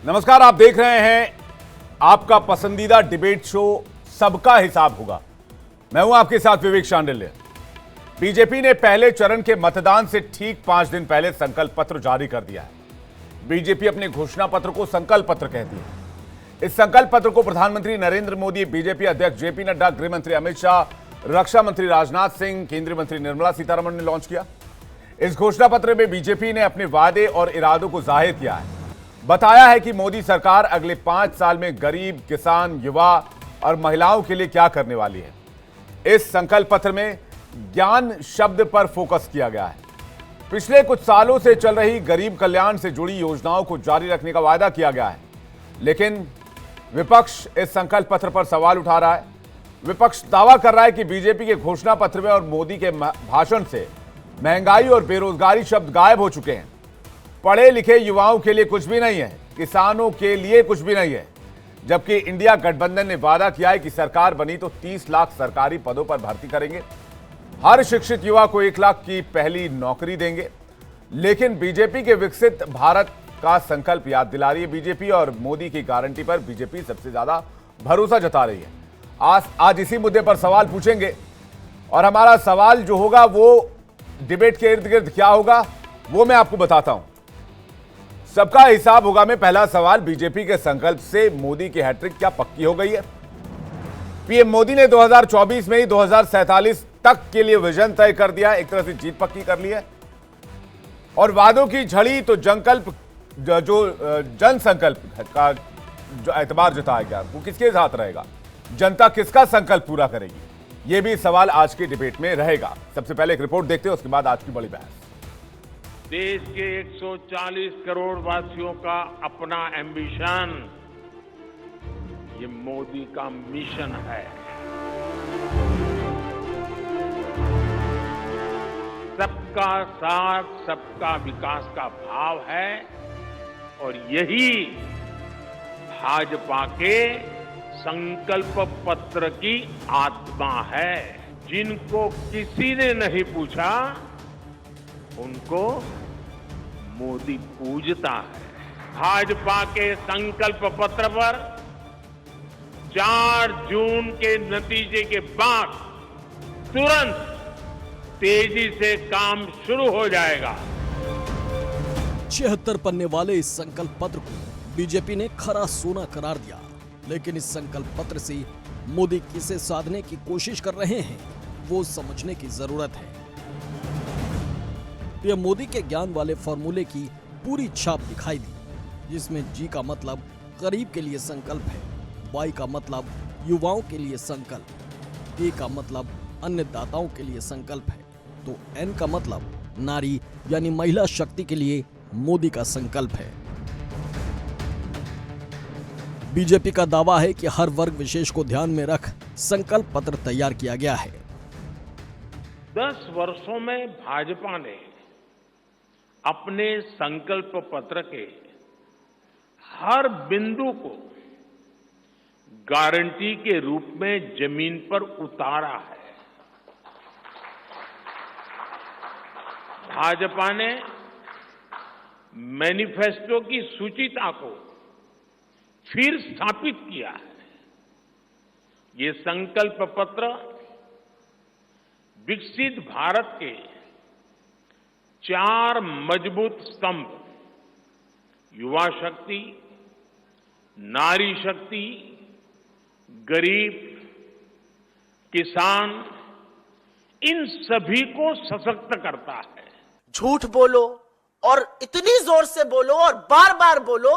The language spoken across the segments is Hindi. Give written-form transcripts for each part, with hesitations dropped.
नमस्कार, आप देख रहे हैं आपका पसंदीदा डिबेट शो सबका हिसाब होगा। मैं हूं आपके साथ विवेक शांडिल्य। बीजेपी ने पहले चरण के मतदान से ठीक 5 दिन पहले संकल्प पत्र जारी कर दिया है। बीजेपी अपने घोषणा पत्र को संकल्प पत्र कहती है। इस संकल्प पत्र को प्रधानमंत्री नरेंद्र मोदी, बीजेपी अध्यक्ष जेपी नड्डा, गृह मंत्री अमित शाह, रक्षा मंत्री राजनाथ सिंह, केंद्रीय मंत्री निर्मला सीतारमण ने लॉन्च किया। इस घोषणा पत्र में बीजेपी ने अपने वादे और इरादों को जाहिर किया है। बताया है कि मोदी सरकार अगले 5 साल में गरीब, किसान, युवा और महिलाओं के लिए क्या करने वाली है। इस संकल्प पत्र में ज्ञान शब्द पर फोकस किया गया है। पिछले कुछ सालों से चल रही गरीब कल्याण से जुड़ी योजनाओं को जारी रखने का वादा किया गया है, लेकिन विपक्ष इस संकल्प पत्र पर सवाल उठा रहा है। विपक्ष दावा कर रहा है कि बीजेपी के घोषणा पत्र में और मोदी के भाषण से महंगाई और बेरोजगारी शब्द गायब हो चुके हैं। पढ़े लिखे युवाओं के लिए कुछ भी नहीं है, किसानों के लिए कुछ भी नहीं है। जबकि इंडिया गठबंधन ने वादा किया है कि सरकार बनी तो 30 लाख सरकारी पदों पर भर्ती करेंगे, हर शिक्षित युवा को 1 लाख की पहली नौकरी देंगे। लेकिन बीजेपी के विकसित भारत का संकल्प याद दिला रही है बीजेपी, और मोदी की गारंटी पर बीजेपी सबसे ज्यादा भरोसा जता रही है। आज इसी मुद्दे पर सवाल पूछेंगे, और हमारा सवाल जो होगा वो डिबेट के इर्द गिर्द क्या होगा वो मैं आपको बताता हूं। सबका हिसाब होगा में पहला सवाल, बीजेपी के संकल्प से मोदी की हैट्रिक क्या पक्की हो गई है? पीएम मोदी ने 2024 में ही 2047 तक के लिए विजन तय कर दिया है, एक तरह से जीत पक्की कर ली है। और वादों की झड़ी तो जन संकल्प का जो एतबार जताएगा वो किसके साथ रहेगा? जनता किसका संकल्प पूरा करेगी? ये भी सवाल आज की डिबेट में रहेगा। सबसे पहले एक रिपोर्ट देखते हैं, उसके बाद आज की बड़ी बहस। देश के 140 करोड़ वासियों का अपना एम्बिशन, ये मोदी का मिशन है। सबका साथ, सबका विकास का भाव है, और यही भाजपा के संकल्प पत्र की आत्मा है। जिनको किसी ने नहीं पूछा उनको मोदी पूजता है। भाजपा के संकल्प पत्र पर 4 जून के नतीजे के बाद तुरंत तेजी से काम शुरू हो जाएगा। 76 पन्ने वाले इस संकल्प पत्र को बीजेपी ने खरा सोना करार दिया, लेकिन इस संकल्प पत्र से मोदी किसे साधने की कोशिश कर रहे हैं वो समझने की जरूरत है। पीएम मोदी के ज्ञान वाले फॉर्मूले की पूरी छाप दिखाई दी, जिसमें जी का मतलब गरीब के लिए संकल्प है, वाई का मतलब युवाओं के लिए संकल्प, ए का मतलब अन्नदाताओं के लिए संकल्प है, तो एन का मतलब नारी यानी महिला शक्ति के लिए मोदी का संकल्प है। बीजेपी का दावा है कि हर वर्ग विशेष को ध्यान में रख संकल्प पत्र तैयार किया गया है। 10 वर्षों में भाजपा ने अपने संकल्प पत्र के हर बिंदु को गारंटी के रूप में जमीन पर उतारा है। भाजपा ने मैनिफेस्टो की सूचिता को फिर स्थापित किया है। ये संकल्प पत्र विकसित भारत के 4 मजबूत स्तंभ, युवा शक्ति, नारी शक्ति, गरीब, किसान, इन सभी को सशक्त करता है। झूठ बोलो और इतनी जोर से बोलो और बार बार बोलो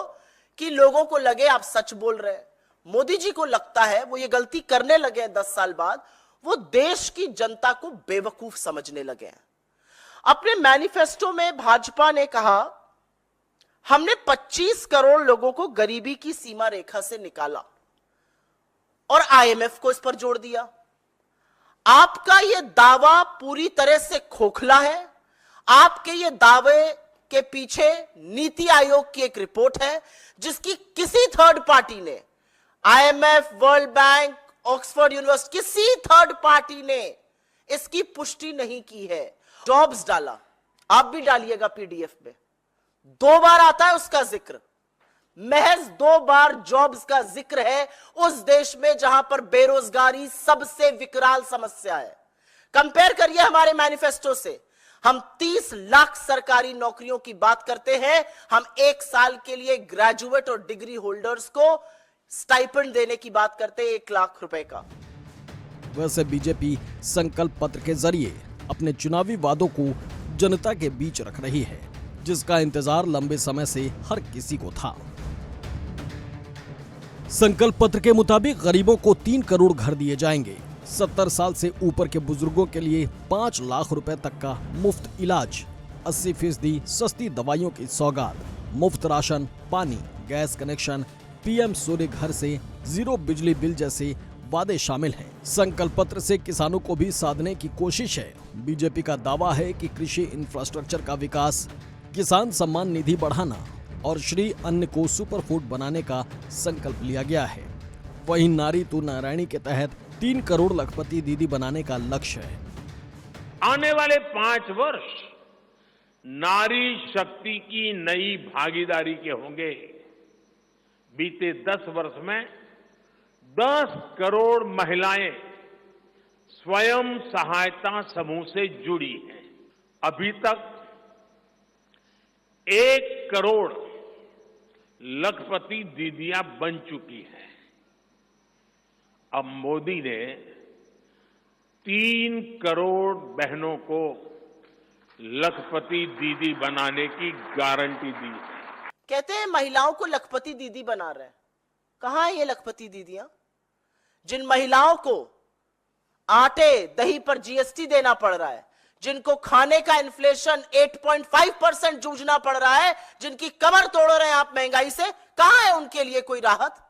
कि लोगों को लगे आप सच बोल रहे हैं। मोदी जी को लगता है वो ये गलती करने लगे हैं 10 साल बाद, वो देश की जनता को बेवकूफ समझने लगे हैं। अपने मैनिफेस्टो में भाजपा ने कहा हमने 25 करोड़ लोगों को गरीबी की सीमा रेखा से निकाला और आईएमएफ को इस पर जोड़ दिया। आपका यह दावा पूरी तरह से खोखला है। आपके ये दावे के पीछे नीति आयोग की एक रिपोर्ट है जिसकी किसी थर्ड पार्टी ने, IMF, world bank, Oxford university, किसी थर्ड पार्टी ने इसकी पुष्टि नहीं की है। जॉब्स डाला, आप भी डालिएगा पीडीएफ में, 2 बार आता है उसका जिक्र। महज 2 बार जॉब्स का जिक्र है उस देश में जहां पर बेरोजगारी सबसे विकराल समस्या है। कंपेयर करिए हमारे मैनिफेस्टो से। हम 30 लाख सरकारी नौकरियों की बात करते हैं। हम 1 साल के लिए ग्रेजुएट और डिग्री होल्डर्स को स्टाइपेंड देने की बात करते हैं 1 लाख रुपए का। वैसे बीजेपी संकल्प पत्र के जरिए अपने चुनावी वादों को जनता के बीच रख रही है, जिसका इंतजार लंबे समय से हर किसी को था। संकल्प पत्र के मुताबिक गरीबों को 3 करोड़ घर दिए जाएंगे। 70 साल से ऊपर के बुजुर्गों के लिए 5 लाख रुपए तक का मुफ्त इलाज, 80% सस्ती दवाइयों की सौगात, मुफ्त राशन, पानी, गैस कनेक्शन, पीएम सूर्य घर से 0 बिजली बिल जैसे वादे शामिल हैं। संकल्प पत्र से किसानों को भी साधने की कोशिश है। बीजेपी का दावा है कि कृषि इंफ्रास्ट्रक्चर का विकास, किसान सम्मान निधि बढ़ाना और श्री अन्न को सुपर फूड बनाने का संकल्प लिया गया है। वहीं नारी तू नारायणी के तहत 3 करोड़ लखपति दीदी बनाने का लक्ष्य है। आने वाले 5 वर्ष नारी शक्ति की नई भागीदारी के होंगे। बीते 10 वर्ष में 10 करोड़ महिलाएं स्वयं सहायता समूह से जुड़ी हैं। अभी तक 1 करोड़ लखपति दीदियां बन चुकी हैं। अब मोदी ने 3 करोड़ बहनों को लखपति दीदी बनाने की गारंटी दी है। कहते हैं महिलाओं को लखपति दीदी बना रहे हैं। कहां है ये लखपति दीदियां? जिन महिलाओं को आटे दही पर जीएसटी देना पड़ रहा है, जिनको खाने का इन्फ्लेशन 8.5% जूझना पड़ रहा है, जिनकी कमर तोड़ रहे हैं आप महंगाई से, कहां है उनके लिए कोई राहत?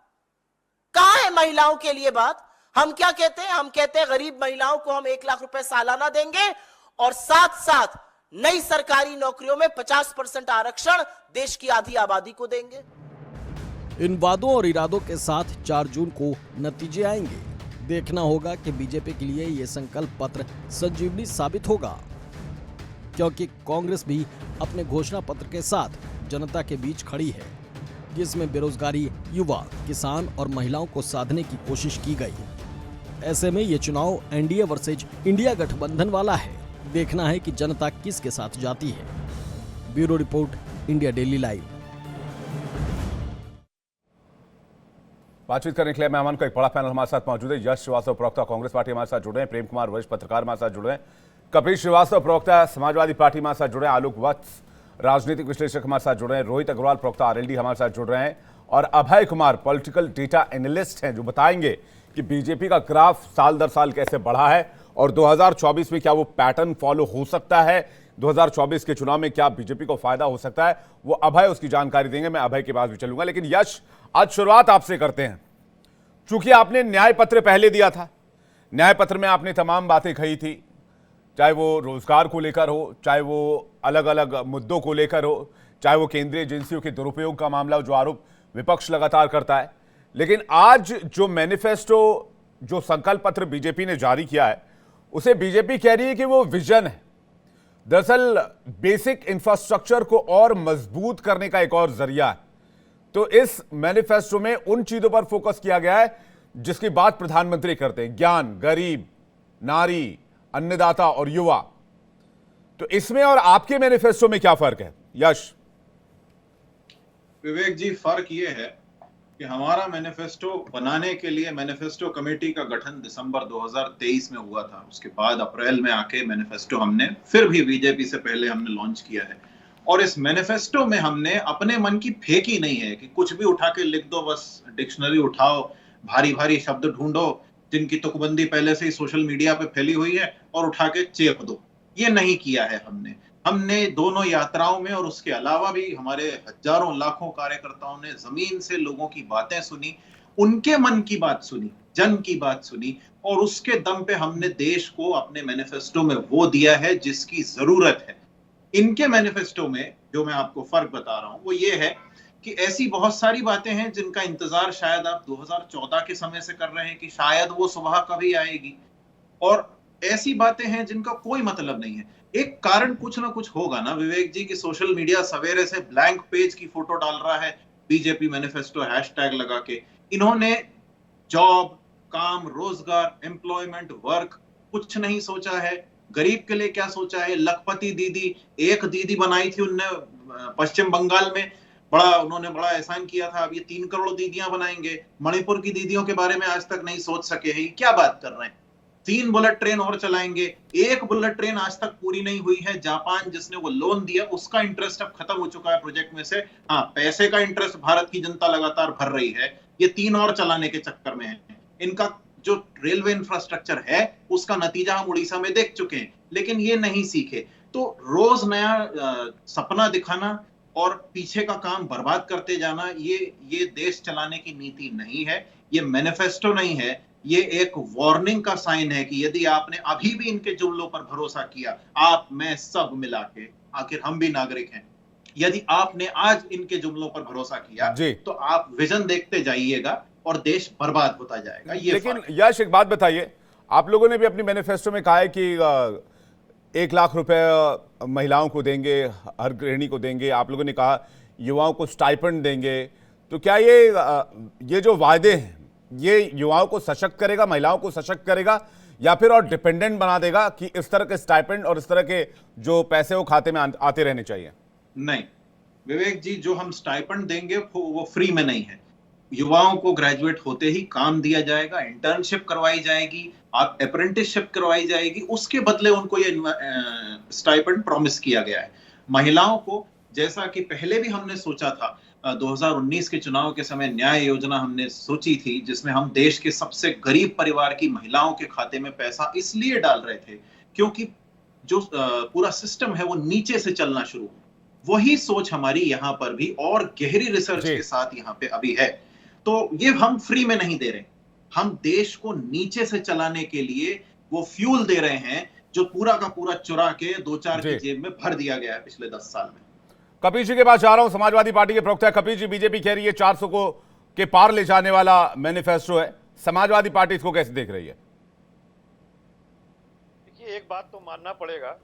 कहां है महिलाओं के लिए बात? हम क्या कहते हैं? हम कहते हैं गरीब महिलाओं को हम 1 लाख रुपए सालाना देंगे और साथ साथ नई सरकारी नौकरियों में 50% आरक्षण देश की आधी आबादी को देंगे। इन वादों और इरादों के साथ 4 जून को नतीजे आएंगे। देखना होगा कि बीजेपी के लिए ये संकल्प पत्र संजीवनी साबित होगा, क्योंकि कांग्रेस भी अपने घोषणा पत्र के साथ जनता के बीच खड़ी है, जिसमें बेरोजगारी, युवा, किसान और महिलाओं को साधने की कोशिश की गई। ऐसे में ये चुनाव एनडीए वर्सेज इंडिया गठबंधन वाला है। देखना है कि जनता किसके साथ जाती है। Bureau report, India daily live. बातचीत करने के लिए मेहमान का एक बड़ा पैनल हमारे साथ मौजूद है। यश श्रीवास्तव, प्रवक्ता कांग्रेस पार्टी, हमारे साथ जुड़े हैं। प्रेम कुमार, वरिष्ठ पत्रकार, हमारे साथ जुड़े हैं। कपिल श्रीवास्तव, प्रवक्ता समाजवादी पार्टी, हमारे साथ जुड़े हैं। आलोक वत्स, राजनीतिक विश्लेषक, हमारे साथ जुड़े हैं। रोहित अग्रवाल, प्रवक्ता आरएलडी, हमारे साथ जुड़ रहे हैं। और Abhay Kumar, political data analyst हैं, जो बताएंगे कि बीजेपी का ग्राफ साल दर साल कैसे बढ़ा है और 2024 में क्या वो पैटर्न फॉलो हो सकता है। 2024 के चुनाव में क्या बीजेपी को फायदा हो सकता है, वो अभय उसकी जानकारी देंगे। मैं अभय के पास भी चलूंगा, लेकिन यश, आज शुरुआत आपसे करते हैं। चूंकि आपने न्याय पत्र पहले दिया था, न्याय पत्र में आपने तमाम बातें कही थी, चाहे वो रोजगार को लेकर हो, चाहे वो अलग अलग मुद्दों को लेकर हो, चाहे वो केंद्रीय एजेंसियों के दुरुपयोग का मामला हो, जो आरोप विपक्ष लगातार करता है। लेकिन आज जो मैनिफेस्टो, जो संकल्प पत्र बीजेपी ने जारी किया है, उसे बीजेपी कह रही है कि वो विजन है। दरअसल बेसिक इंफ्रास्ट्रक्चर को और मजबूत करने का एक और जरिया है। तो इस मैनिफेस्टो में उन चीजों पर फोकस किया गया है जिसकी बात प्रधानमंत्री करते हैं: ज्ञान, गरीब, नारी, अन्नदाता और युवा। तो इसमें और आपके मैनिफेस्टो में क्या फर्क है यश? विवेक जी, फर्क ये है कि हमारा मैनिफेस्टो बनाने के लिए मैनिफेस्टो कमेटी का गठन दिसंबर 2023 में हुआ था। उसके बाद अप्रैल में आके मैनिफेस्टो हमने फिर भी बीजेपी से पहले हमने लॉन्च किया है। और इस मैनिफेस्टो में हमने अपने मन की फेंकी नहीं है कि कुछ भी उठा के लिख दो, बस डिक्शनरी उठाओ, भारी भारी शब्द ढूंढो जिनकी तुकबंदी पहले से ही सोशल मीडिया पे फैली हुई है और उठा के चेप दो। ये नहीं किया है हमने दोनों यात्राओं में और उसके अलावा भी हमारे हजारों लाखों कार्यकर्ताओं ने जमीन से लोगों की बातें सुनी, उनके मन की बात सुनी, जन की बात सुनी, और उसके दम पे हमने देश को अपने मैनिफेस्टो में वो दिया है जिसकी जरूरत है। इनके मैनिफेस्टो में जो मैं आपको फर्क बता रहा हूं वो ये है कि ऐसी बहुत सारी बातें हैं जिनका इंतजार शायद आप 2014 के समय से कर रहे हैं कि शायद वो सुबह कभी आएगी, और ऐसी बातें हैं जिनका कोई मतलब नहीं है। एक कारण कुछ ना कुछ होगा ना विवेक जी, कि सोशल मीडिया सवेरे से ब्लैंक पेज की फोटो डाल रहा है, बीजेपी मैनिफेस्टो हैशटैग लगा के। इन्होंने जॉब, काम, रोजगार, एम्प्लॉयमेंट, वर्क कुछ नहीं सोचा है। गरीब के लिए क्या सोचा है? लखपति दीदी, एक दीदी बनाई थी उनने पश्चिम बंगाल में, उन्होंने बड़ा एहसान किया था। अब ये 3 करोड़ दीदियां बनाएंगे। मणिपुर की दीदियों के बारे में आज तक नहीं सोच सके हैं। क्या बात कर रहे हैं? 3 बुलेट ट्रेन और चलाएंगे। 1 बुलेट ट्रेन आज तक पूरी नहीं हुई है। जापान जिसने वो लोन दिया उसका इंटरेस्ट अब खत्म हो चुका है प्रोजेक्ट में से। हाँ, पैसे का इंटरेस्ट भारत की जनता लगातार भर रही है। ये 3 और चलाने के चक्कर में है। इनका जो रेलवे इंफ्रास्ट्रक्चर है उसका नतीजा हम उड़ीसा में देख चुके हैं, लेकिन ये नहीं सीखे। तो रोज नया सपना दिखाना और पीछे का काम बर्बाद करते जाना, ये देश चलाने की नीति नहीं है। ये मैनिफेस्टो नहीं है, ये एक वार्निंग का साइन है कि यदि आपने अभी भी इनके जुमलों पर भरोसा किया, आप, मैं, सब मिला के, आखिर हम भी नागरिक हैं, यदि आपने आज इनके जुमलों पर भरोसा किया तो आप विजन देखते जाइएगा और देश बर्बाद होता जाएगा। ये लेकिन यश, एक बात बताइए, आप लोगों ने भी अपनी मैनिफेस्टो में कहा है कि 1 लाख रुपए महिलाओं को देंगे, हर गृहिणी को देंगे। आप लोगों ने कहा युवाओं को स्टाइपेंड देंगे। तो क्या ये जो वायदे हैं ये युवाओं को सशक्त करेगा, महिलाओं को सशक्त करेगा, या फिर और डिपेंडेंट बना देगा कि इस तरह के स्टाइपेंड और इस तरह के जो पैसे वो खाते में आते रहने चाहिए? नहीं विवेक जी, जो हम स्टाइपेंड देंगे वो फ्री में नहीं है। युवाओं को ग्रेजुएट होते ही काम दिया जाएगा, इंटर्नशिप करवाई जाएगी, आप अप्रेंटिसशिप करवाई जाएगी, उसके बदले उनको ये स्टाइपेंड प्रॉमिस किया गया है। महिलाओं को, जैसा कि पहले भी हमने सोचा था, 2019 के चुनाव के समय न्याय योजना हमने सोची थी, जिसमें हम देश के सबसे गरीब परिवार की महिलाओं के खाते में पैसा इसलिए डाल रहे थे क्योंकि जो पूरा सिस्टम है वो नीचे से चलना शुरू हो। वही सोच हमारी यहाँ पर भी और गहरी रिसर्च के साथ यहाँ पे अभी है। तो ये हम फ्री में नहीं दे रहे, हम देश को नीचे से चलाने के लिए वो फ्यूल दे रहे हैं जो पूरा का पूरा चुरा के 2-4 की जेब में भर दिया गया है पिछले 10 साल में। कपिल जी के पास जा रहा हूं, समाजवादी पार्टी के प्रवक्ता। कपिल जी, बीजेपी कह रही है 400 को के पार ले जाने वाला मैनिफेस्टो है, समाजवादी पार्टी इसको कैसे देख रही है? देखिए, एक बात तो मानना पड़ेगा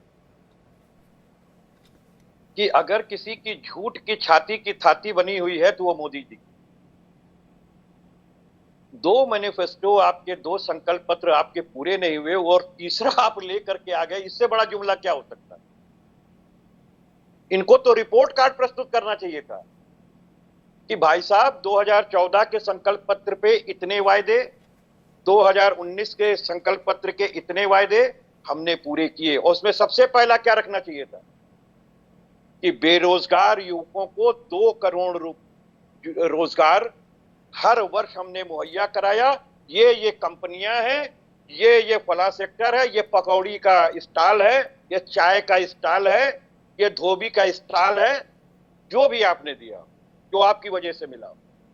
कि अगर किसी की झूठ की छाती की थाती बनी हुई है तो वो मोदी जी। 2 मैनिफेस्टो आपके, 2 संकल्प पत्र आपके पूरे नहीं हुए और तीसरा आप लेकर के आ गए, इससे बड़ा जुमला क्या हो सकता है? इनको तो रिपोर्ट कार्ड प्रस्तुत करना चाहिए था कि भाई साहब 2014 के संकल्प पत्र पे इतने वायदे, 2019 के संकल्प पत्र के इतने वायदे हमने पूरे किए। और उसमें सबसे पहला क्या रखना चाहिए था कि बेरोजगार युवकों को 2 करोड़ रोजगार हर वर्ष हमने मुहैया कराया। ये कंपनियां हैं, ये फला सेक्टर है, ये पकौड़ी का स्टॉल है, ये चाय का स्टॉल है, ये धोबी का स्टॉल है। जो भी आपने दिया, जो आपकी वजह से मिला,